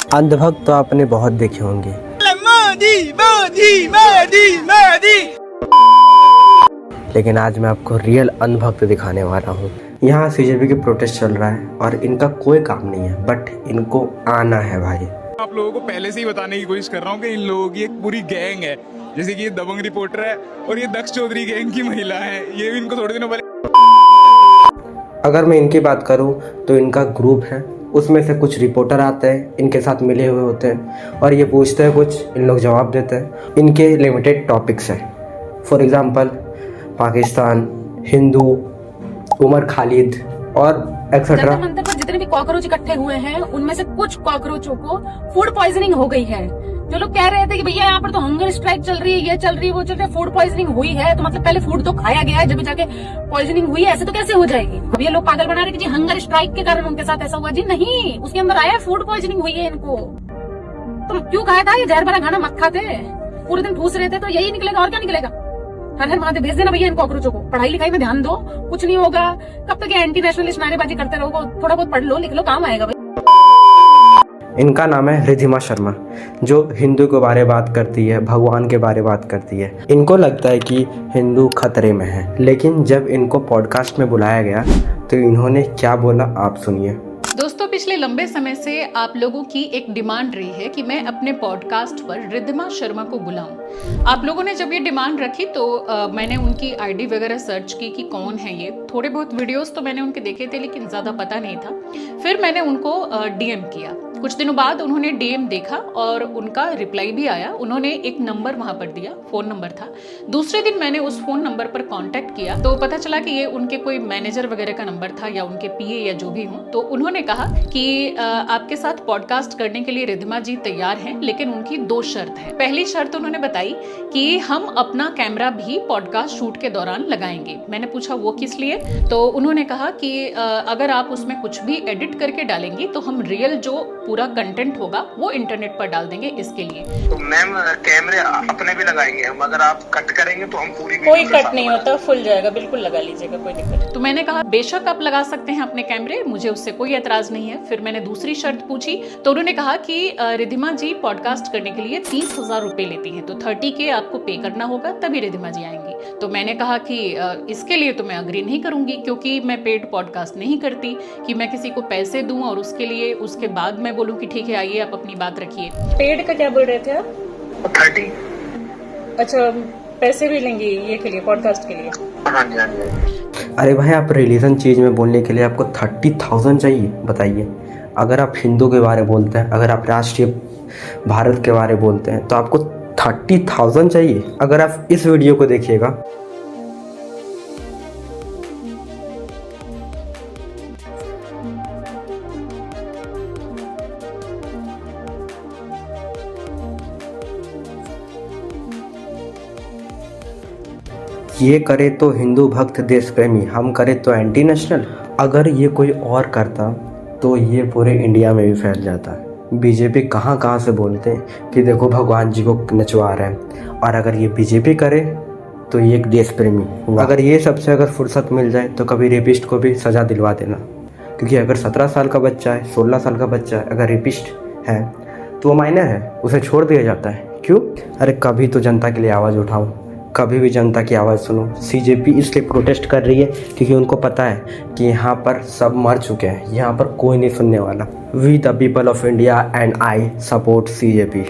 अंधभक्त तो आपने बहुत देखे होंगे, मोदी मोदी मोदी मोदी। लेकिन आज मैं आपको रियल अंधभक्त दिखाने वाला हूँ। यहाँ सीजेपी की प्रोटेस्ट चल रहा है और इनका कोई काम नहीं है, बट इनको आना है भाई। आप लोगों को पहले से ही बताने की कोशिश कर रहा हूँ कि इन लोगों की एक पूरी गैंग है, जैसे कि ये दबंग रिपोर्टर है और ये दक्ष चौधरी गैंग की महिला है। ये भी इनको थोड़े दिनों पहले। अगर मैं इनकी बात करूँ तो इनका ग्रुप है, उसमें से कुछ रिपोर्टर आते हैं, इनके साथ मिले हुए होते हैं और ये पूछते हैं कुछ, इन लोग जवाब देते हैं। इनके लिमिटेड टॉपिक्स हैं, फॉर एग्जांपल पाकिस्तान, हिंदू, उमर खालिद और एक्सेट्रा। मंदिर पर जितने भी कॉकरोच इकट्ठे हुए हैं उनमें से कुछ कॉकरोचों को फूड पॉइजनिंग हो गई है। जो लोग कह रहे थे कि भैया यहाँ पर तो हंगर स्ट्राइक चल रही है, ये चल रही है, वो चल रही है, फूड पॉइजनिंग हुई है, तो मतलब पहले फूड तो खाया गया है जब जाके पॉइजनिंग हुई है, ऐसे तो कैसे हो जाएगी। अब ये लोग पागल बना रहे कि जी हंगर स्ट्राइक के कारण उनके साथ ऐसा हुआ। जी नहीं, उसके अंदर आया फूड पॉइजनिंग हुई है इनको। तुम क्यों खाया था? ये जहर भरा खाना मत खाते, पूरे दिन ठूस रहे थे तो यही निकलेगा और क्या निकलेगा। हर हर महादेव भेज देना भैया इन कॉकरोचों को। पढ़ाई लिखाई में ध्यान दो, कुछ नहीं होगा। कब तक एंटी नेशनलिस्ट नारेबाजी करते रहोगे? थोड़ा बहुत पढ़ लो, लिख लो, काम आएगा भाई। इनका नाम है रिधिमा शर्मा, जो हिंदू के बारे में बात करती है, भगवान के बारे में बात करती है। इनको लगता है कि हिंदू खतरे में है, लेकिन जब इनको पॉडकास्ट में बुलाया गया तो इन्होंने क्या बोला आप सुनिए। दोस्तों, पिछले लंबे समय से आप लोगों की एक डिमांड रही है कि मैं अपने पॉडकास्ट पर रिधिमा शर्मा को बुलाऊं। आप लोगों ने जब ये डिमांड रखी तो मैंने उनकी आईडी वगैरह सर्च की कि कौन है ये। थोड़े बहुत वीडियोस तो मैंने उनके देखे थे, लेकिन ज़्यादा पता नहीं था। फिर मैंने उनको डीएम किया। कुछ दिनों बाद उन्होंने डीएम देखा और उनका रिप्लाई भी आया। उन्होंने एक नंबर वहाँ पर दिया, फ़ोन नंबर था। दूसरे दिन मैंने उस फ़ोन नंबर पर कांटेक्ट किया तो पता चला कि ये उनके कोई मैनेजर वगैरह का नंबर था या उनके पीए या जो भी हो। तो उन्होंने कहा कि आपके साथ पॉडकास्ट करने के लिए रिधिमा जी तैयार हैं, लेकिन उनकी 2 शर्त है। पहली शर्त उन्होंने बताई कि हम अपना कैमरा भी पॉडकास्ट शूट के दौरान लगाएंगे। मैंने पूछा वो किस लिए? तो उन्होंने कहा कि अगर आप उसमें कुछ भी एडिट करके डालेंगी तो हम रियल जो पूरा कंटेंट होगा वो इंटरनेट पर डाल देंगे, इसके लिए। तो मैम कैमरे अपने भी लगाएंगे हम, अगर आप कट करेंगे तो हम पूरी कोई कट नहीं होता, फुल जाएगा, बिल्कुल लगा लीजिएगा, कोई दिक्कत नहीं। तो मैंने कहा बेशक आप लगा सकते हैं अपने कैमरे, मुझे उससे कोई एतराज नहीं है। फिर मैंने दूसरी शर्त पूछी तो उन्होंने कहा कि रिधिमा जी पॉडकास्ट करने के लिए 30,000 रुपए लेती हैं, तो 30K आपको पे करना होगा तभी रिधिमा जी आएंगी। तो मैंने कहा कि इसके लिए तो मैं अग्री नहीं करूंगी, क्योंकि मैं पेड पॉडकास्ट नहीं करती कि मैं किसी को पैसे दूं और उसके लिए उसके बाद मैं बोलूं कि ठीक है आइए आप अपनी बात रखिए। पेड का क्या बोल रहे थे आप? 30। अच्छा, पैसे भी लेंगी ये के लिए, पॉडकास्ट के लिए? हाँ जी, हाँ जी। अरे भाई, आप रिलीजन चीज़ में बोलने के लिए आपको 30,000 चाहिए? बताइए। अगर आप हिंदू के बारे में बोलते हैं, अगर आप राष्ट्रीय भारत के बारे में बोलते हैं तो आपको 30,000 चाहिए? अगर आप इस वीडियो को देखिएगा ये करे तो हिंदू भक्त देश प्रेमी, हम करे तो एंटी नेशनल। अगर ये कोई और करता तो ये पूरे इंडिया में भी फैल जाता है। बीजेपी कहाँ कहाँ से बोलते हैं कि देखो भगवान जी को नचवा रहे हैं, और अगर ये बीजेपी करे तो ये एक देश प्रेमी हुआ। अगर ये सबसे अगर फुर्सत मिल जाए तो कभी रेपिस्ट को भी सज़ा दिलवा देना, क्योंकि अगर 17 साल का बच्चा है, 16 साल का बच्चा है, अगर रेपिस्ट है तो वो माइनर है, उसे छोड़ दिया जाता है। क्यों? अरे कभी तो जनता के लिए आवाज़ उठाओ, कभी भी जनता की आवाज़ सुनो। सीजेपी इसलिए प्रोटेस्ट कर रही है क्योंकि उनको पता है कि यहाँ पर सब मर चुके हैं, यहाँ पर कोई नहीं सुनने वाला। We the people of India and I support CJP.